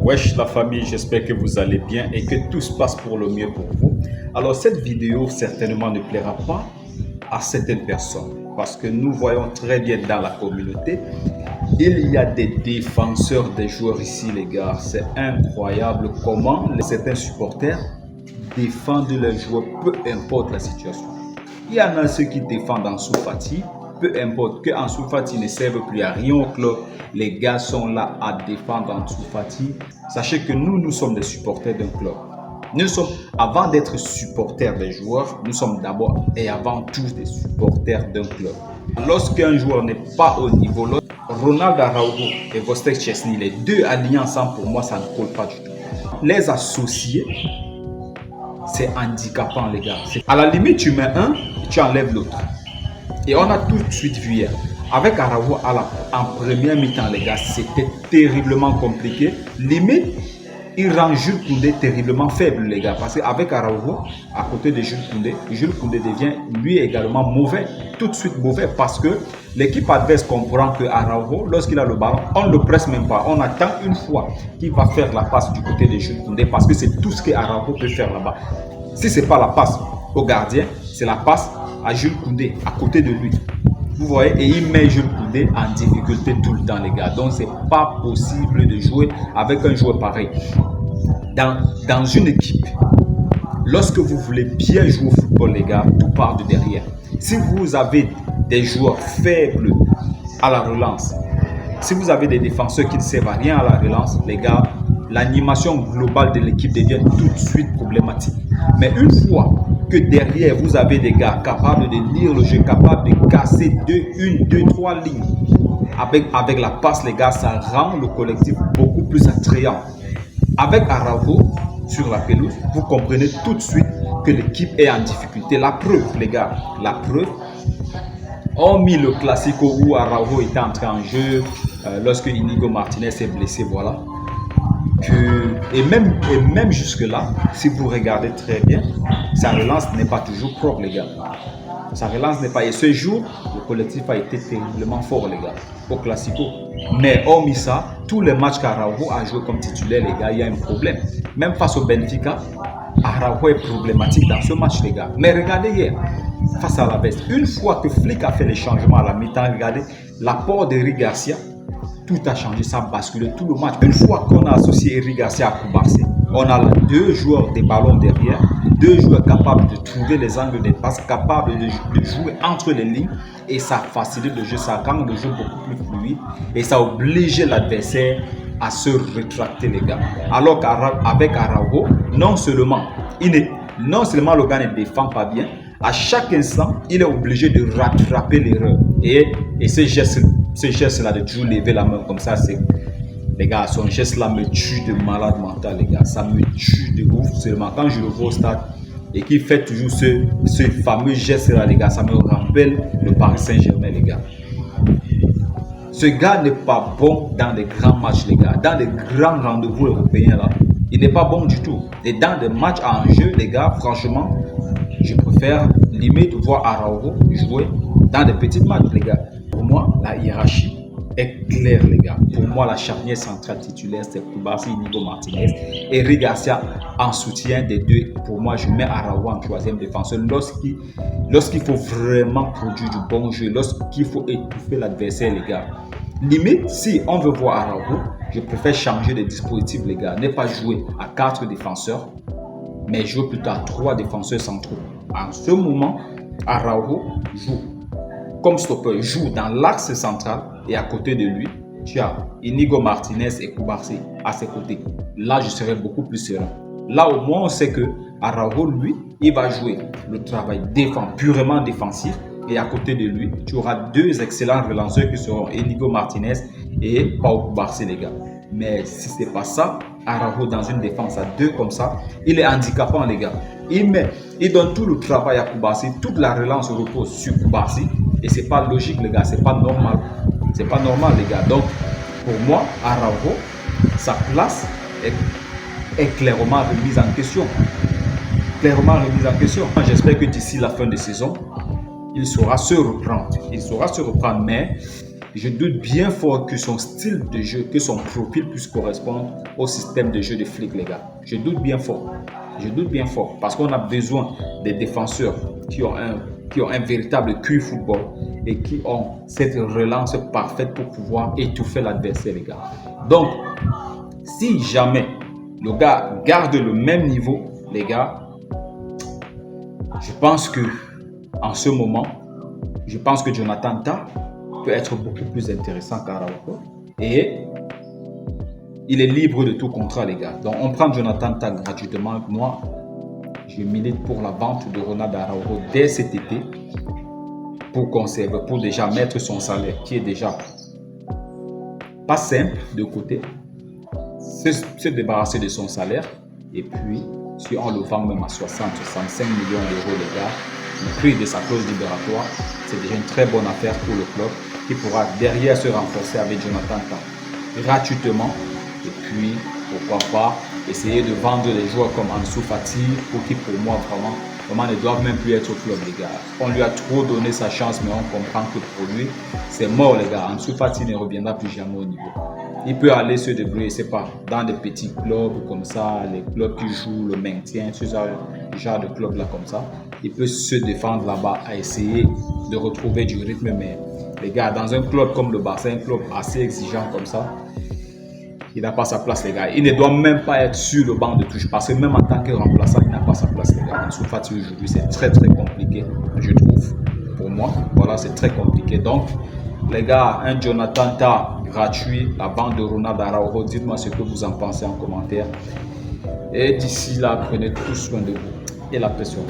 Wesh la famille, j'espère que vous allez bien et que tout se passe pour le mieux pour vous. Alors cette vidéo certainement ne plaira pas à certaines personnes parce que nous voyons très bien dans la communauté, il y a des défenseurs des joueurs ici les gars. C'est incroyable comment certains supporters défendent leurs joueurs peu importe la situation. Il y en a ceux qui défendent Ansu Fati, peu importe que Ansu Fati ne serve plus à rien au club, les gars sont là à défendre Ansu Fati. Sachez que nous sommes des supporters d'un club. Nous sommes, avant d'être supporters des joueurs, nous sommes d'abord et avant tout des supporters d'un club. Lorsqu'un joueur n'est pas au niveau, Ronald Araujo et Vostek Szczesny, les deux alignés ensemble, pour moi, ça ne colle pas du tout. Les associer, c'est handicapant, les gars. À la limite, tu mets un, tu enlèves l'autre. Et on a tout de suite vu hier. Avec Araujo en première mi-temps, les gars, c'était terriblement compliqué. Limite, il rend Jules Koundé terriblement faible, les gars. Parce qu'avec Araujo, à côté de Jules Koundé devient lui également mauvais. Tout de suite mauvais parce que l'équipe adverse comprend que Araujo, lorsqu'il a le ballon, on ne le presse même pas. On attend une fois qu'il va faire la passe du côté de Jules Koundé parce que c'est tout ce que Araujo peut faire là-bas. Si ce n'est pas la passe au gardien, c'est la passe à Jules Koundé, à côté de lui. Vous voyez, et il met Jules Koundé en difficulté tout le temps, les gars. Donc, c'est pas possible de jouer avec un joueur pareil. Dans une équipe, lorsque vous voulez bien jouer au football, les gars, tout part de derrière. Si vous avez des joueurs faibles à la relance, si vous avez des défenseurs qui ne servent à rien à la relance, les gars, l'animation globale de l'équipe devient tout de suite problématique. Mais une fois que derrière, vous avez des gars capables de lire le jeu, capables de casser une, deux, trois lignes, avec la passe, les gars, ça rend le collectif beaucoup plus attrayant. Avec Araujo sur la pelouse, vous comprenez tout de suite que l'équipe est en difficulté. La preuve, les gars, la preuve, hormis le classico où Araujo était entré en jeu, lorsque Inigo Martinez est blessé, voilà. Et même jusque-là, si vous regardez très bien, sa relance n'est pas toujours propre, les gars. Sa relance n'est pas. Et ce jour, le collectif a été terriblement fort, les gars, au Classico. Mais hormis ça, tous les matchs qu'Araujo a joué comme titulaire, les gars, il y a un problème. Même face au Benfica, Araujo est problématique dans ce match, les gars. Mais regardez hier, face à la Veste, une fois que Flick a fait les changements à la mi-temps, regardez l'apport d'Eric Garcia. Tout a changé, ça a basculé tout le match. Une fois qu'on a associé Eric Garcia à Koubarsi, on a là deux joueurs des ballons derrière, deux joueurs capables de trouver les angles des passes, capables de jouer entre les lignes, et ça facilite le jeu, ça rend le jeu beaucoup plus fluide et ça oblige l'adversaire à se rétracter, les gars. Alors qu'avec Araujo, non seulement le gars ne défend pas bien, à chaque instant, il est obligé de rattraper l'erreur. Et ce geste-là de toujours lever la main comme ça, c'est... Les gars, son geste-là me tue de malade mental, les gars. Ça me tue de ouf seulement. Quand je le vois au stade et qu'il fait toujours ce fameux geste-là, les gars, ça me rappelle le Paris Saint-Germain, les gars. Ce gars n'est pas bon dans des grands matchs, les gars. Dans des grands rendez-vous européens, là, il n'est pas bon du tout. Et dans des matchs en jeu, les gars, franchement, je préfère limite voir Araujo jouer dans des petits matchs, les gars. Pour moi, la hiérarchie est claire, les gars. Pour moi, la charnière centrale titulaire, c'est Koubarsi, Inigo Martinez. Et Eric Garcia en soutien des deux. Pour moi, je mets Araujo en troisième défenseur. Lorsqu'il faut vraiment produire du bon jeu, lorsqu'il faut étouffer l'adversaire, les gars. Limite, si on veut voir Araujo, je préfère changer de dispositif, les gars. Ne pas jouer à 4 défenseurs, mais jouer plutôt à 3 défenseurs centraux. En ce moment, Araujo joue comme stopper, joue dans l'axe central et à côté de lui, tu as Inigo Martinez et Koubarsi à ses côtés. Là, je serai beaucoup plus serein. Là, au moins, on sait que Araujo, lui, il va jouer le travail purement défensif. Et à côté de lui, tu auras deux excellents relanceurs qui seront Inigo Martinez et Pau Koubarsi, les gars. Mais si ce n'est pas ça, Araujo dans une défense à 2 comme ça, il est handicapant, les gars. Il donne tout le travail à Koubarsi, toute la relance repose sur Koubarsi. Et c'est pas logique, les gars, c'est pas normal. C'est pas normal, les gars. Donc, pour moi, Araujo, sa place est clairement remise en question. Clairement remise en question. J'espère que d'ici la fin de saison, il saura se reprendre. Mais je doute bien fort que son style de jeu, que son profil puisse correspondre au système de jeu de Flick, les gars. Je doute bien fort. Je doute bien fort parce qu'on a besoin des défenseurs qui ont un véritable QI football et qui ont cette relance parfaite pour pouvoir étouffer l'adversaire, les gars. Donc, si jamais le gars garde le même niveau, les gars, je pense que en ce moment, je pense que Jonathan Tah peut être beaucoup plus intéressant qu'Araujo. Et il est libre de tout contrat, les gars. Donc, on prend Jonathan Tah gratuitement. Moi, je milite pour la vente de Ronald Araujo dès cet été pour conserver, pour déjà mettre son salaire qui est déjà pas simple de côté, se débarrasser de son salaire. Et puis, si on le vend même à 60-65 millions d'euros, les gars, le prix de sa clause libératoire, c'est déjà une très bonne affaire pour le club qui pourra derrière se renforcer avec Jonathan Tah gratuitement. Et puis, pourquoi pas essayer de vendre les joueurs comme Ansu Fati, pour qui pour moi vraiment ne doivent même plus être au club, les gars. On lui a trop donné sa chance, mais on comprend que pour lui, c'est mort, les gars. Ansu Fati ne reviendra plus jamais au niveau. Il peut aller se débrouiller, c'est pas, dans des petits clubs comme ça, les clubs qui jouent le maintien, ce genre de clubs là comme ça. Il peut se défendre là-bas, à essayer de retrouver du rythme, mais les gars, dans un club comme le Barça, un club assez exigeant comme ça, il n'a pas sa place, les gars. Il ne doit même pas être sur le banc de touche, parce que même en tant que remplaçant, il n'a pas sa place, les gars. Ansu Fati aujourd'hui, c'est très très compliqué, je trouve. Pour moi, voilà, c'est très compliqué. Donc, les gars, un Jonathan Tah gratuit, la vente de Ronald Araujo, dites-moi ce que vous en pensez en commentaire. Et d'ici là, prenez tout soin de vous et la pression.